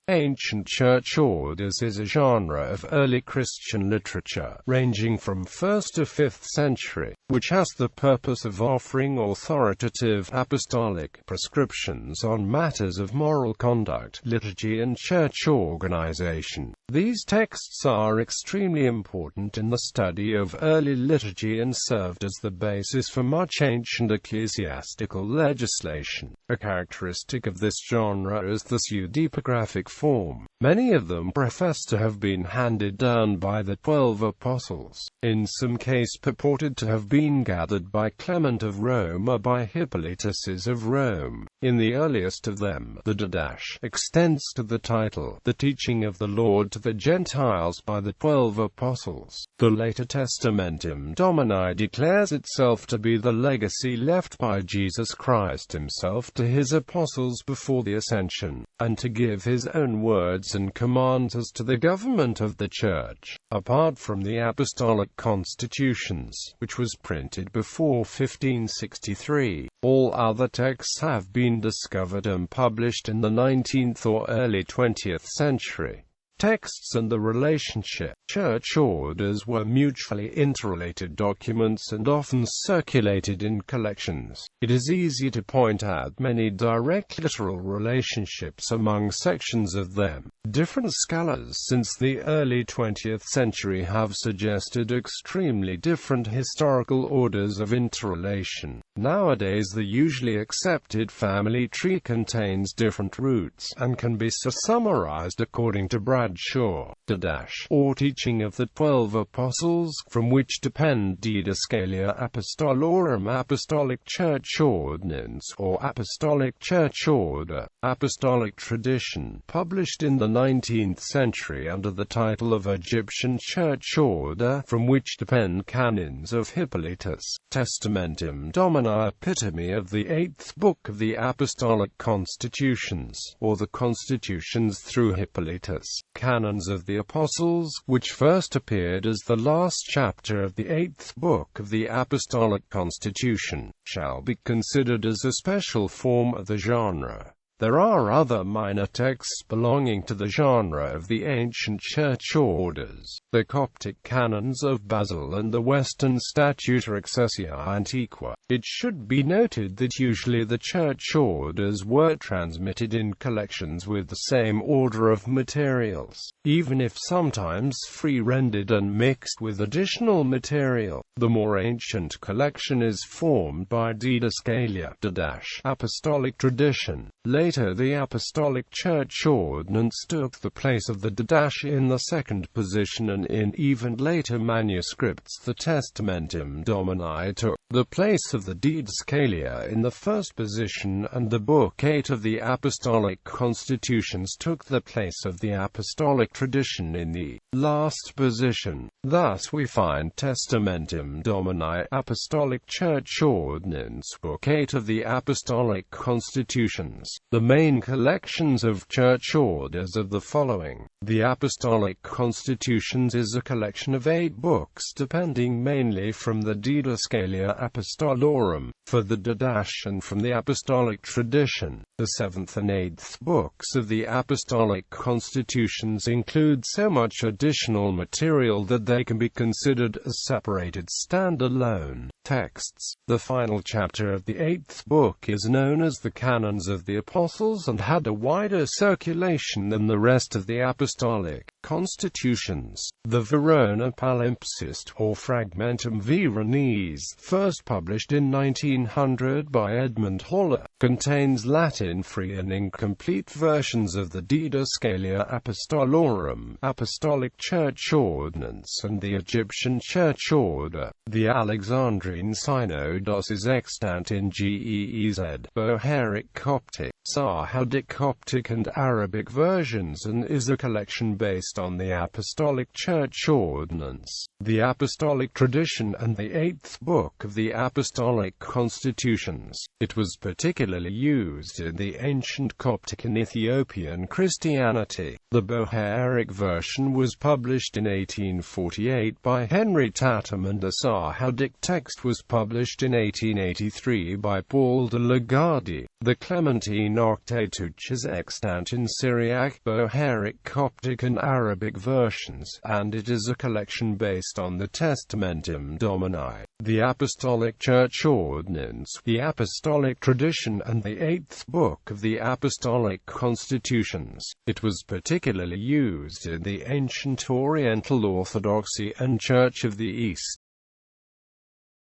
Ancient church orders is a genre of early Christian literature, ranging from 1st to 5th century, which has the purpose of offering authoritative apostolic prescriptions on matters of moral conduct, liturgy and church organization. These texts are extremely important in the study of early liturgy and served as the basis for much ancient ecclesiastical legislation. A characteristic of this genre is the pseudepigraphic form. Many of them profess to have been handed down by the 12 apostles, in some case purported to have been gathered by Clement of Rome or by Hippolytus of Rome. In the earliest of them, the Didache extends to the title, the teaching of the Lord to the Gentiles by the 12 apostles. The later Testamentum Domini declares itself to be the legacy left by Jesus Christ himself to his apostles before the Ascension, and to give his own words and commands as to the government of the Church. Apart from the Apostolic Constitutions, which was printed before 1563, all other texts have been discovered and published in the 19th or early 20th century. Texts and the relationship. Church orders were mutually interrelated documents and often circulated in collections. It is easy to point out many direct literal relationships among sections of them. Different scholars since the early 20th century have suggested extremely different historical orders of interrelation. Nowadays the usually accepted family tree contains different roots, and can be summarized according to Bradshaw, Didache, or teaching of the 12 apostles, from which depend Didascalia Apostolorum, Apostolic Church Ordinance, or Apostolic Church Order, Apostolic Tradition, published in the 19th century under the title of Egyptian Church Order, from which depend Canons of Hippolytus, Testamentum Domini, epitome of the 8th book of the Apostolic Constitutions, or the Constitutions through Hippolytus, Canons of the Apostles, which first appeared as the last chapter of the 8th book of the Apostolic Constitution, shall be considered as a special form of the genre. There are other minor texts belonging to the genre of the ancient church orders, the Coptic Canons of Basil and the Western Statuta Excessia Antiqua. It should be noted that usually the church orders were transmitted in collections with the same order of materials, even if sometimes free-rendered and mixed with additional material. The more ancient collection is formed by Didascalia, Didache, Apostolic Tradition. Later the Apostolic Church Ordinance took the place of the Didache in the second position, and in even later manuscripts the Testamentum Domini took the place of the Didascalia in the first position, and the Book 8 of the Apostolic Constitutions took the place of the Apostolic Tradition in the last position. Thus we find Testamentum Domini, Apostolic Church Ordinance, Book 8 of the Apostolic Constitutions. The main collections of church orders are the following. The Apostolic Constitutions is a collection of 8 books depending mainly from the Didascalia Apostolorum, for the Didache, and from the Apostolic Tradition. The 7th and 8th books of the Apostolic Constitutions include so much additional material that they can be considered as separated stand-alone texts. The final chapter of the 8th book is known as the Canons of the Apostles and had a wider circulation than the rest of the Apostolic Constitutions. The Verona Palimpsest, or Fragmentum Veronese, first published in 1900 by Edmund Haller, contains Latin free and incomplete versions of the Didascalia Apostolorum, Apostolic Church Ordinance, and the Egyptian Church Order. The Alexandrine Synodos is extant in Ge'ez, Bohairic Coptic, Sahadic Coptic and Arabic versions, and is a collection based on the Apostolic Church Ordinance, the Apostolic Tradition and the 8th book of the Apostolic Constitutions. It was particularly used in in the ancient Coptic and Ethiopian Christianity. The Bohairic version was published in 1848 by Henry Tatham, and the Sahadic text was published in 1883 by Paul de Lagarde. The Clementine Octatuch is extant in Syriac, Bohairic, Coptic and Arabic versions, and it is a collection based on the Testamentum Domini, the Apostolic Church Ordinance, the Apostolic Tradition, and the 8th book of the Apostolic Constitutions. It was particularly used in the ancient Oriental Orthodoxy and Church of the East.